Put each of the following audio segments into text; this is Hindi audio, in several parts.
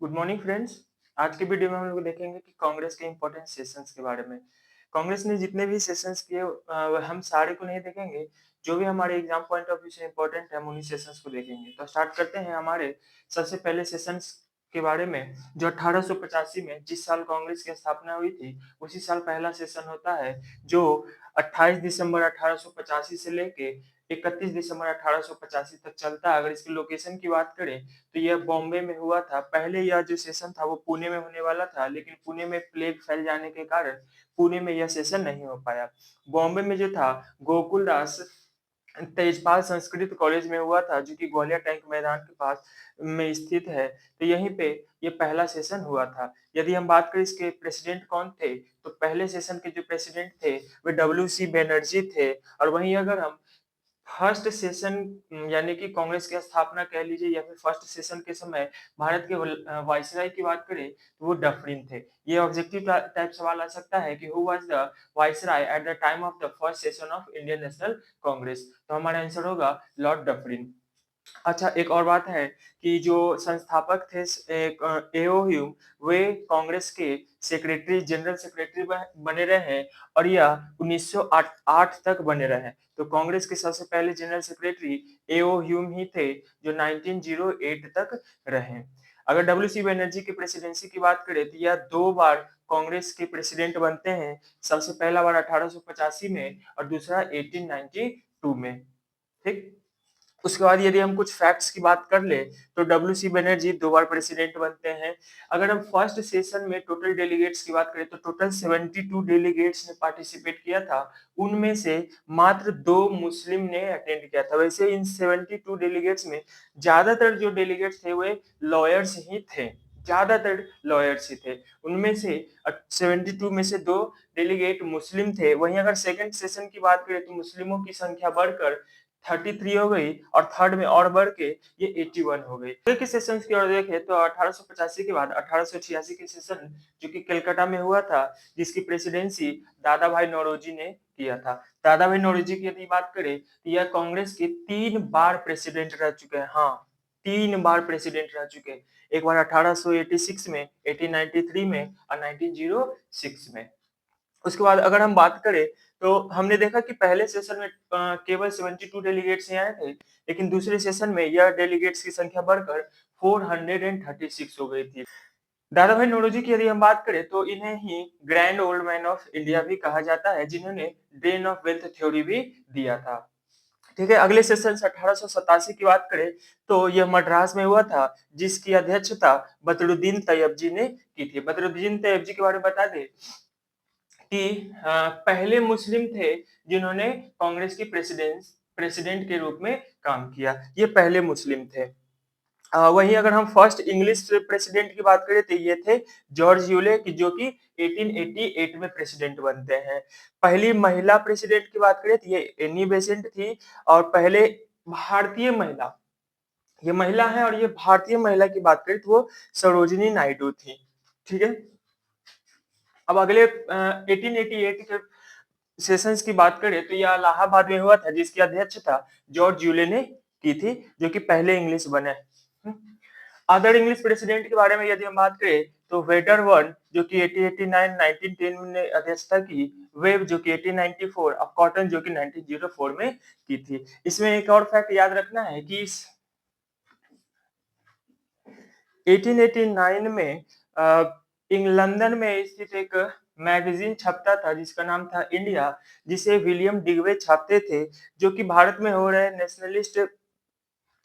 Good morning friends. आज के वीडियो में हम लोग देखेंगे कि कांग्रेस के इम्पोर्टेंट सेशंस के बारे में। कांग्रेस ने जितने भी सेशंस किए हम सारे को नहीं देखेंगे। जो भी हमारे एग्जाम पॉइंट ऑफ व्यू से इम्पोर्टेंट है हम उन्हीं सेशंस को देखेंगे। तो स्टार्ट करते हैं हमारे सबसे पहले सेशंस के बारे में, जो 1885 में जिस साल कांग्रेस की स्थापना हुई थी उसी साल पहला सेशन होता है, जो 28 दिसंबर 1885 से लेके 31 दिसंबर 1885 तक चलता है। अगर इसकी लोकेशन की बात करें तो यह बॉम्बे में हुआ था। पहले यह जो सेशन था वो पुणे में होने वाला था, लेकिन पुणे में प्लेग फैल जाने के कारण पुणे में यह सेशन नहीं हो पाया। बॉम्बे में जो था, गोकुलदास तेजपाल संस्कृत कॉलेज में हुआ था, जो कि ग्वालियर टैंक मैदान के पास में स्थित है। तो यहीं पे ये पहला सेशन हुआ था। यदि हम बात करें इसके प्रेसिडेंट कौन थे, तो पहले सेशन के जो प्रेसिडेंट थे वे डब्ल्यू सी बैनर्जी थे। और वहीं अगर हम फर्स्ट सेशन यानी कि कांग्रेस की स्थापना कह लीजिए या फिर फर्स्ट सेशन के समय भारत के वाइसराय की बात करें तो वो डफरिन थे। ये ऑब्जेक्टिव टाइप सवाल आ सकता है कि who was the viceroy at the time of the first session of Indian national Congress. तो हमारा आंसर होगा लॉर्ड डफरिन। अच्छा, एक और बात है कि जो संस्थापक थे एओ ह्यूम, वे कांग्रेस के सेक्रेटरी जनरल सेक्रेटरी बने रहे हैं और यह 1908 तक बने रहे। तो कांग्रेस के सबसे पहले जनरल सेक्रेटरी एओ ह्यूम ही थे, जो 1908 तक रहे। अगर डब्ल्यू सी बनर्जी की प्रेसिडेंसी की बात करें तो यह दो बार कांग्रेस के प्रेसिडेंट बनते हैं। सबसे पहला बार 1885 में और दूसरा 1892 में। ठीक। उसके बाद यदि हम कुछ फैक्ट्स की बात कर ले तो डब्ल्यू सी बनर्जी दो बार प्रेसिडेंट बनते हैं। अगर हम फर्स्ट सेशन में टोटल डेलीगेट्स की बात करें तो टोटल 72 डेलीगेट्स ने पार्टिसिपेट किया था। उनमें से मात्र दो मुस्लिम ने अटेंड किया था। वैसे इन 72 डेलीगेट्स में ज्यादातर जो डेलीगेट्स थे वे लॉयर्स ही थे। ज्यादातर लॉयर्स ही थे। उनमें से 72 में से दो डेलीगेट मुस्लिम थे। वहीं अगर सेकंड सेशन की बात करें तो मुस्लिमों की संख्या बढ़कर 33 हो गई और थर्ड में और बढ़ के ये 81 हो गई। आगे के सेशंस की ओर देखें तो 1885 के बाद 1886 के सेशन, जो कि कलकत्ता में हुआ था, जिसकी प्रेसिडेंसी दादा भाई नौरोजी ने किया था। दादा भाई नौरोजी की यदि बात करें तो यह कांग्रेस के 3 बार प्रेसिडेंट रह चुके हैं। हाँ, 3 बार प्रेसिडेंट रह चुके हैं। एक बार 1886 में, 1893 में और 1906 में। उसके बाद अगर हम बात करें तो हमने देखा कि पहले सेशन में केवल 72 डेलीगेट्स ही आए थे, लेकिन दूसरे सेशन में यह डेलीगेट्स की संख्या बढ़कर 436 हो गई थी। दादा भाई नौरोजी की यदि हम बात करें तो इन्हें ही grand old man of India भी कहा जाता है, जिन्होंने ड्रेन ऑफ वेल्थ थ्योरी भी दिया था। ठीक है, अगले सेशन से 1887 की बात करें तो यह मद्रास में हुआ था, जिसकी अध्यक्षता बदरुद्दीन तैयब जी ने की थी। बदरुद्दीन तैयब जी के बारे में बता दें कि पहले मुस्लिम थे जिन्होंने कांग्रेस की प्रेसिडेंट के रूप में काम किया। ये पहले मुस्लिम थे। वहीं अगर हम फर्स्ट इंग्लिश प्रेसिडेंट की बात करें तो ये थे जॉर्ज यूले, की जो कि 1888 में प्रेसिडेंट बनते हैं। पहली महिला प्रेसिडेंट की बात करें तो ये एनी बेसेंट थी। और पहले भारतीय महिला, ये महिला है और ये भारतीय महिला की बात करें तो वो सरोजिनी नायडू थी। ठीक है। अब अगले 1888 के सेशंस की बात करें तो यह इलाहाबाद में हुआ था, जिसकी अध्यक्षता जॉर्ज यूले ने की थी, जो कि पहले इंग्लिश बने। अदर इंग्लिश प्रेसिडेंट के बारे में यदि हम बात करें तो वेटर वन, जो कि 1889 1910 में अध्यक्षता की, वेब जो कि 1894 और कॉटन जो कि 1904 में की थी। इसमें एक और फैक्ट याद रखना है कि इस 1889 में लंदन में स्थित एक मैगजीन छपता था जिसका नाम था इंडिया, जिसे विलियम डिगवे छापते थे, जो कि भारत में हो रहे नेशनलिस्ट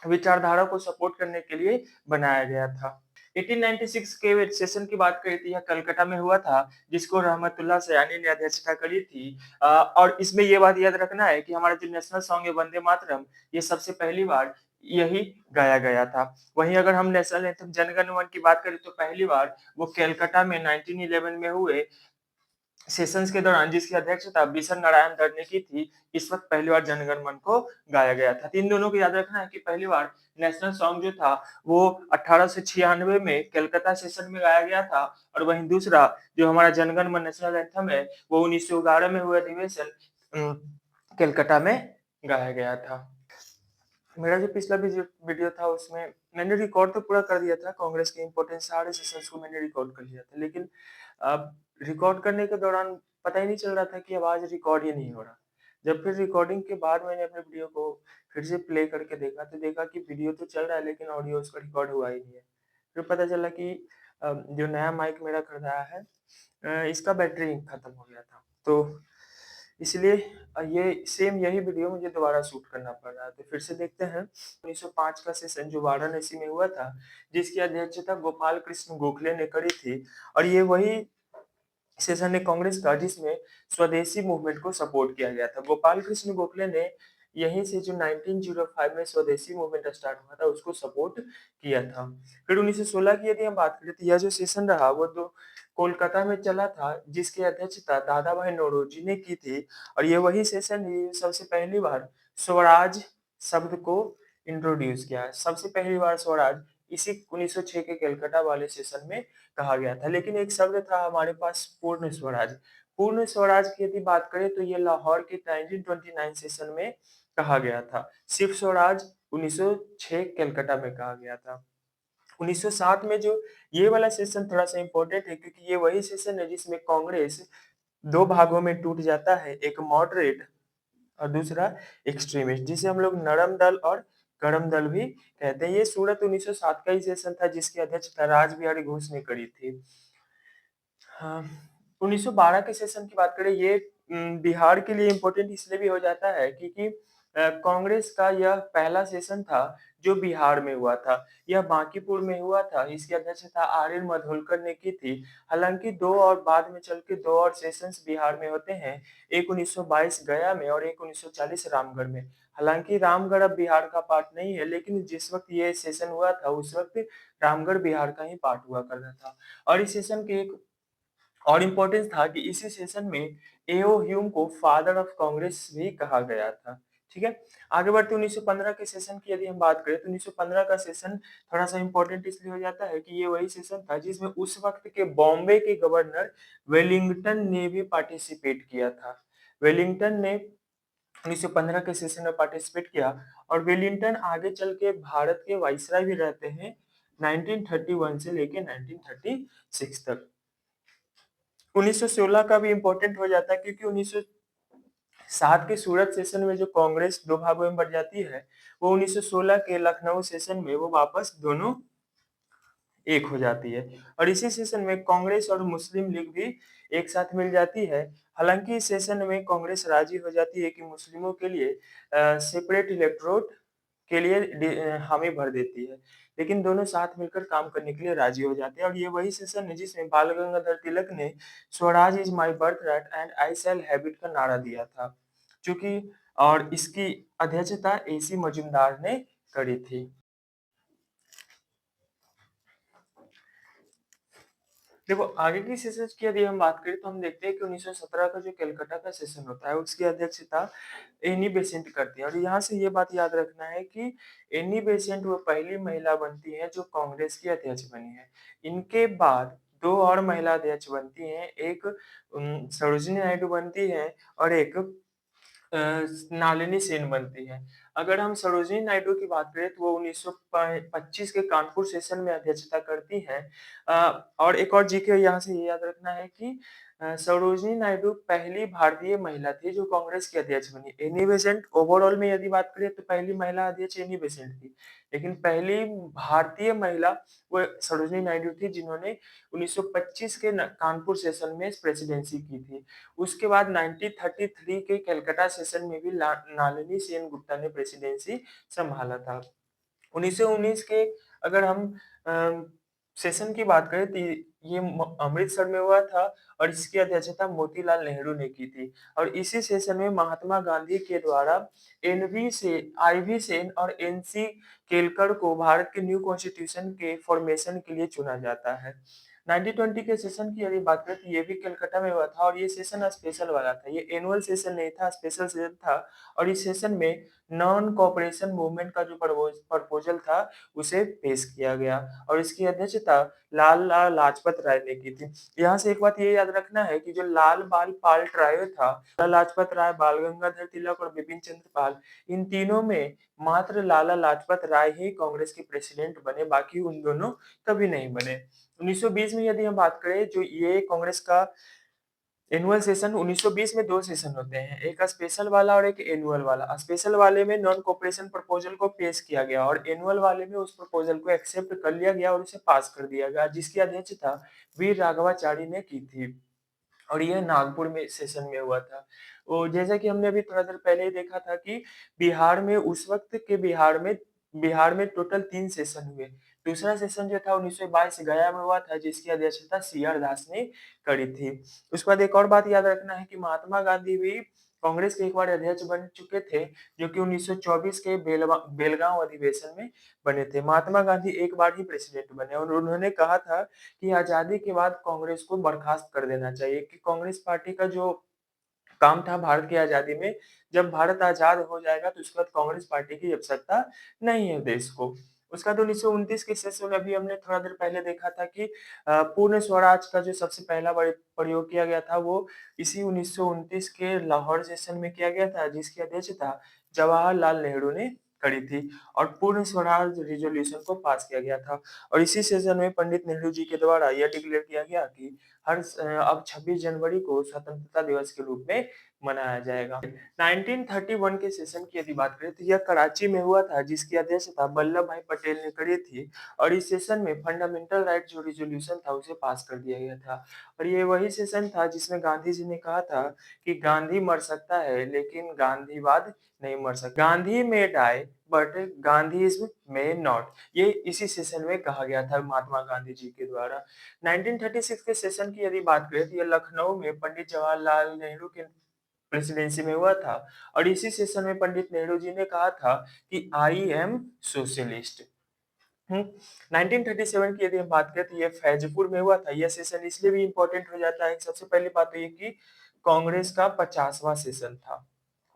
विचारधारा को सपोर्ट करने के लिए बनाया गया था। 1896 के सेशन की बात करें तो यह कलकत्ता में हुआ था, जिसको रहमतुल्लाह सयानी ने अध्यक्षता करी थी। और इसमें ये बात याद रखना है कि हमारा जो नेशनल सॉन्ग है वंदे मातरम, ये सबसे पहली बार यही गाया गया था। वहीं अगर हम नेशनल एंथम जनगण मन की बात करें तो पहली बार वो कलकत्ता में 1911 में हुए सेशंस के दौरान, जिसकी अध्यक्षता बिशन नारायण दर ने की थी। इस वक्त पहली बार जनगण मन को गाया गया था। तो इन दोनों को याद रखना है कि पहली बार नेशनल सॉन्ग जो था वो 1896 में कलकत्ता सेशन में गाया गया था, और वहीं दूसरा जो हमारा जनगण मन नेशनल एंथम है वो 1911 में हुए अधिवेशन कलकत्ता में गाया गया था। मेरा जो पिछला वीडियो था उसमें मैंने रिकॉर्ड तो पूरा कर दिया था, कांग्रेस के इम्पोर्टेंट सारे सेशंस को मैंने रिकॉर्ड कर लिया था। लेकिन रिकॉर्ड करने के दौरान पता ही नहीं चल रहा था कि आवाज़ रिकॉर्ड ही नहीं हो रहा। जब फिर रिकॉर्डिंग के बाद मैंने अपने वीडियो को फिर से प्ले करके देखा, तो देखा कि वीडियो तो चल रहा है लेकिन ऑडियो उसका रिकॉर्ड हुआ ही नहीं है। फिर पता चला कि जो नया माइक मेरा खरीदा है इसका बैटरी खत्म हो गया था। तो इसलिए ये सेम यही वीडियो मुझे दोबारा शूट करना पड़ रहा है। तो फिर से देखते हैं 1905 का सेशन जो वाराणसी में हुआ था, जिसकी अध्यक्षता गोपाल कृष्ण गोखले ने करी थी और ये वही सेशन है कांग्रेस का जिसमें स्वदेशी मूवमेंट को सपोर्ट किया गया था। गोपाल कृष्ण गोखले ने यहीं से जो 1905 में स्वदेशी मूवमेंट स्टार्ट हुआ था उसको सपोर्ट किया था। फिर 1916 की यदि हम बात करें तो यह जो सेशन रहा वो तो कोलकाता में चला था जिसकी अध्यक्षता दादा भाई नौरोजी ने की थी और ये वही सेशन है सबसे पहली बार स्वराज शब्द को इंट्रोड्यूस किया। सबसे पहली बार स्वराज इसी 1906 के कलकत्ता वाले सेशन में कहा गया था। लेकिन एक शब्द था हमारे पास पूर्ण स्वराज। पूर्ण स्वराज की यदि बात करें तो ये लाहौर के 1929 सेशन में कहा गया था। शिव स्वराज 1906 कलकत्ता में कहा गया था। 1907 में जो ये वाला सेशन थोड़ा-सा इम्पोर्टेंट है क्योंकि ये वही सेशन है जिसमें कांग्रेस 2 भागों में टूट जाता है, एक मॉडरेट और दूसरा एक्सट्रीमिस्ट जिसे हम लोग नरम दल और गरम दल भी कहते हैं। ये सूरत 1907 का ही सेशन था जिसकी अध्यक्षता रासबिहारी घोष ने करी थी। हाँ, 1912 के सेशन की बात करें ये बिहार के लिए इम्पोर्टेंट इसलिए भी हो जाता है क्योंकि कांग्रेस का यह पहला सेशन था जो बिहार में हुआ था। यह बांकीपुर में हुआ था। इसकी अध्यक्षता आर.एन. मालवलकर ने की थी। हालाँकि 2 और बाद में चल के 2 और सेशंस बिहार में होते हैं। एक 1922 गया में और एक 1940 रामगढ़ में। हालाँकि रामगढ़ अब बिहार का पार्ट नहीं है लेकिन जिस वक़्त ये सेशन हुआ था उस वक़्त रामगढ़ बिहार का ही पार्ट हुआ करता था। और इस सेशन के एक और इम्पोर्टेंस था कि इसी सेशन में ए.ओ. ह्यूम को फादर ऑफ कांग्रेस भी कहा गया था। ठीक है? आगे बढ़ते 1915 के सेशन की यदि हम बात करें तो 1915 का सेशन थोड़ा-सा इम्पोर्टेंट इसलिए हो जाता है कि ये वही सेशन था जिसमें उस वक़्त के बॉम्बे के गवर्नर वेलिंगटन ने भी पार्टिसिपेट किया था। वेलिंगटन ने 1915 के सेशन में पार्टिसिपेट किया और वेलिंगटन आगे चल के भारत के वाइसरॉय भी रहते हैं 1931 से लेके 1936 तक। 1916 का भी इम्पोर्टेंट हो जाता है क्योंकि 1907 के सूरत सेशन में जो कांग्रेस 2 भागों में बँट जाती है, वो 1916 के लखनऊ सेशन में वो वापस दोनों एक हो जाती है और इसी सेशन में कांग्रेस और मुस्लिम लीग भी एक साथ मिल जाती है। हालाँकि इस सेशन में कांग्रेस राज़ी हो जाती है कि मुस्लिमों के लिए सेपरेट इलेक्टोरेट के लिए हामी भर देती है। लेकिन दोनों साथ मिलकर काम करने के लिए राज़ी हो जाते हैं और ये वही सेशन है जिसमें बाल गंगाधर तिलक ने Swaraj is my birthright and I shall have it का नारा दिया था। चूँकि और इसकी अध्यक्षता एसी मजूमदार ने करी थी। देखो, आगे की सेशंस की यदि हम बात करें तो हम देखते हैं कि 1917 का जो कलकत्ता का सेशन होता है, उसकी अध्यक्षता एनी बेसेंट करती है और यहाँ से ये बात याद रखना है कि एनी बेसेंट वो पहली महिला बनती है जो कांग्रेस की अध्यक्ष बनी है। इनके बाद 2 और महिला अध्यक्ष बनती हैं, एक सरोजिनी नायडू बनती हैं और एक अ, नलिनी सेन बनती हैं। अगर हम सरोजिनी नायडू की बात करें तो वो 1925 के कानपुर सेशन में अध्यक्षता करती हैं। और एक और जीके यहाँ से ये याद रखना है कि सरोजिनी नायडू पहली भारतीय महिला थी जो कांग्रेस की अध्यक्ष बनी। एनी बेसेंट ओवरऑल में यदि बात करें तो पहली महिला अध्यक्ष एनी बेसेंट थी। लेकिन पहली भारतीय महिला वो सरोजिनी नायडू थी जिन्होंने 1925 के कानपुर सेशन में प्रेसिडेंसी की थी। उसके बाद 1933 के कलकत्ता सेशन में भी नलिनी सेनगुप्ता ने प्रेसिडेंसी संभाला था। 1919 के अगर हम अ, सेशन की बात करें तो ये अमृतसर में हुआ था और इसकी अध्यक्षता मोतीलाल नेहरू ने की थी और इसी सेशन में महात्मा गांधी के द्वारा आईवी सेन और एनसी केलकर को भारत के न्यू कॉन्स्टिट्यूशन के फॉर्मेशन के लिए चुना जाता है। 1920 के सेशन की यदि बात करें तो ये भी कलकत्ता में हुआ था और ये सेशन स्पेशल वाला था। ये एनुअल सेशन नहीं था, स्पेशल सेशन था और इस सेशन में नॉन कोऑपरेशन मूवमेंट का जो प्रपोजल था, उसे पेश किया गया और इसकी अध्यक्षता लाला लाजपत राय ने की थी। यहाँ से एक बात ये याद रखना है कि जो लाल बाल पाल ट्रायो था, लाला लाजपत राय, बाल गंगाधर तिलक और बिपिन चंद्र पाल, इन तीनों में मात्र लाला लाजपत राय ही कांग्रेस के प्रेसिडेंट बने, बाकी उन दोनों कभी नहीं बने। 1920 में यदि हम बात करें, जो ये कांग्रेस का एनुअल सेशन 1920 में 2 सेशन होते हैं, एक स्पेशल वाला और एक एनुअल वाला। स्पेशल वाले में नॉन कोऑपरेशन प्रपोजल को पेश किया गया और एनुअल वाले में उस प्रपोजल को एक्सेप्ट कर लिया गया और उसे पास कर दिया गया, जिसकी अध्यक्षता वीर राघवाचारी ने की थी और यह नागपुर में सेशन में हुआ था। और जैसा कि हमने अभी थोड़ा देर पहले ही देखा था कि बिहार में उस वक़्त के बिहार में टोटल 3 सेशन हुए। दूसरा सेशन जो था 1922 गया में हुआ था, जिसकी अध्यक्षता सी.आर. दास ने करी थी। उसके बाद एक और बात याद रखना है कि महात्मा गांधी भी कांग्रेस के एक बार अध्यक्ष बन चुके थे, जो कि 1924 के बेलगांव अधिवेशन में बने थे। महात्मा गांधी एक बार ही प्रेसिडेंट बने और उन्होंने कहा था कि आजादी के बाद कांग्रेस को बर्खास्त कर देना चाहिए, कि कांग्रेस पार्टी का जो काम था भारत की आजादी में, जब भारत आजाद हो जाएगा तो उसके बाद कांग्रेस पार्टी की आवश्यकता नहीं है देश को। उसके बाद 1929 के सेशन में, अभी हमने थोड़ा देर पहले देखा था कि पूर्ण स्वराज का जो सबसे पहला प्रयोग किया गया था, वो इसी 1929 के लाहौर सेशन में किया गया था, जिसकी अध्यक्षता जवाहरलाल नेहरू ने करी थी और पूर्ण स्वराज रिज़ॉल्यूशन को पास किया गया था। और इसी सेशन में पंडित नेहरू जी के द्वारा यह डिक्लेयर किया गया कि अब 26 जनवरी को स्वतंत्रता दिवस के रूप में मनाया जाएगा। 1931 के सेशन की यदि बात करें, तो यह कराची में हुआ था, जिसकी अध्यक्षता वल्लभ भाई पटेल ने करी थी और इस सेशन में फंडामेंटल राइट जो रिज़ॉल्यूशन था, उसे पास कर दिया गया था और ये वही सेशन था जिसमें गांधी जी ने कहा था कि गांधी मर सकता है, लेकिन गांधीवाद नहीं मर सकता। Gandhi may die but Gandhism may not. ये इसी सेशन में कहा गया था महात्मा गांधी जी के द्वारा। 1936 के सेशन की यदि बात करें, तो ये लखनऊ में पंडित जवाहरलाल नेहरू के प्रेसिडेंसी में हुआ था और इसी सेशन में पंडित नेहरू जी ने कहा था कि आई एम सोशलिस्ट। 1937 की यदि हम बात करें, तो ये फैजपुर में हुआ था। यह सेशन इसलिए भी इम्पोर्टेंट हो जाता है, सबसे पहली बात तो ये कि कांग्रेस का 50वां सेशन था।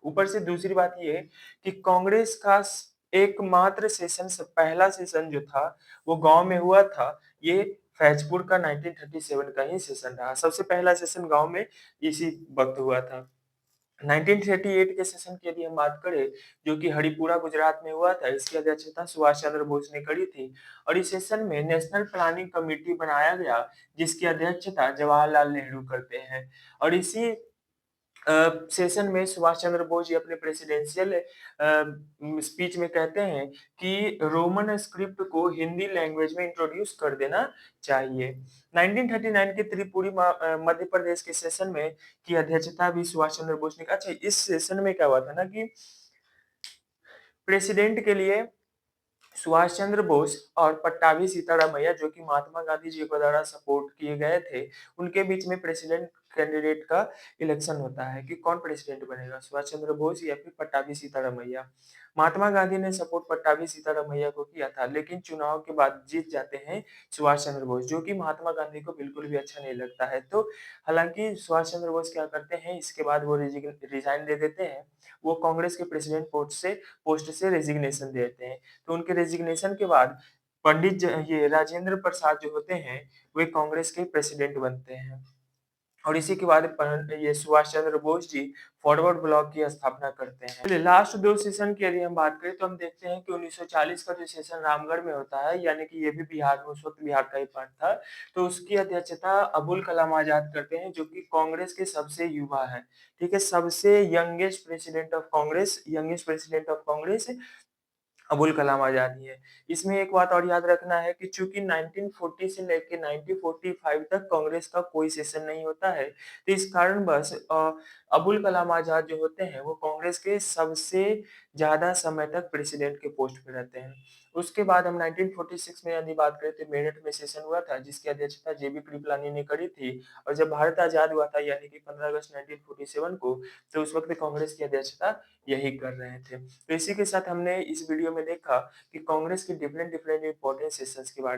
ऊपर से दूसरी बात ये है कि कांग्रेस का एकमात्र सेशन, पहला सेशन जो था, वो गांव में हुआ था। ये फैजपुर का 1937 का ही सेशन रहा। सबसे पहला सेशन गांव में इसी वक्त हुआ था। 1938 के सेशन की यदि हम बात करें, जो कि हरिपुरा गुजरात में हुआ था, इसकी अध्यक्षता सुभाष चंद्र बोस ने करी थी और इस सेशन में नेशनल प्लानिंग कमेटी बनाया गया, जिसकी अध्यक्षता जवाहरलाल नेहरू करते हैं और इसी सेशन में सुभाष चंद्र बोस जी अपने प्रेसिडेंशियल स्पीच में कहते हैं कि रोमन स्क्रिप्ट को हिंदी लैंग्वेज में इंट्रोड्यूस कर देना चाहिए। 1939 के मध्य प्रदेश के सेशन में की अध्यक्षता भी सुभाष चंद्र बोस ने। अच्छा, इस सेशन में क्या हुआ था ना कि प्रेसिडेंट के लिए सुभाष चंद्र बोस और पट्टाभी सीतारामैया, जो कि महात्मा गांधी जी के द्वारा सपोर्ट किए गए थे, उनके बीच में प्रेसिडेंट कैंडिडेट का इलेक्शन होता है कि कौन प्रेसिडेंट बनेगा, सुभाष चंद्र बोस या फिर पट्टाभी सीतारामैया। महात्मा गांधी ने सपोर्ट पट्टाभी सीतारामैया को किया था, लेकिन चुनाव के बाद जीत जाते हैं सुभाष चंद्र बोस, जो कि महात्मा गांधी को बिल्कुल भी अच्छा नहीं लगता है। तो हालांकि सुभाष चंद्र बोस क्या करते हैं, इसके बाद वो रिजाइन दे देते हैं, वो कांग्रेस के प्रेसिडेंट पोस्ट से रेजिग्नेशन देते हैं। तो उनके रेजिग्नेशन के बाद ये राजेंद्र प्रसाद जो होते हैं, वे कांग्रेस के प्रेसिडेंट बनते हैं और इसी के बाद ये सुभाष चंद्र बोस जी फॉरवर्ड ब्लॉक की स्थापना करते हैं। चलिए, लास्ट 2 सेशन की यदि हम बात करें, तो हम देखते हैं कि 1940 का जो सेशन रामगढ़ में होता है, यानी कि ये भी बिहार में, उस वक्त बिहार का ही पार्ट था, तो उसकी अध्यक्षता अबुल कलाम आजाद करते हैं, जो कि कांग्रेस के सबसे युवा है। ठीक है, सबसे youngest president of Congress Abul Kalam Azad ही है। इसमें एक बात और याद रखना है कि चूँकि 1940 से लेके 1945 तक कांग्रेस का कोई सेशन नहीं होता है, तो इस कारणवश अबुल कलाम आजाद जो होते हैं, वो कांग्रेस के सबसे ज़्यादा समय तक प्रेसिडेंट के पोस्ट पे रहते हैं। उसके बाद हम 1946 में यदि बात करें, तो मेरठ में सेशन हुआ था, जिसकी अध्यक्षता जेबी कृपलानी ने करी थी और जब भारत आज़ाद हुआ था, यानी कि 15 अगस्त 1947 को, तो उस वक़्त कांग्रेस की अध्यक्षता यही कर रहे थे। तो इसी के साथ हमने इस वीडियो में देखा कि कांग्रेस के डिफरेंट डिफरेंट इम्पोर्टेंट सेशंस के बारे में।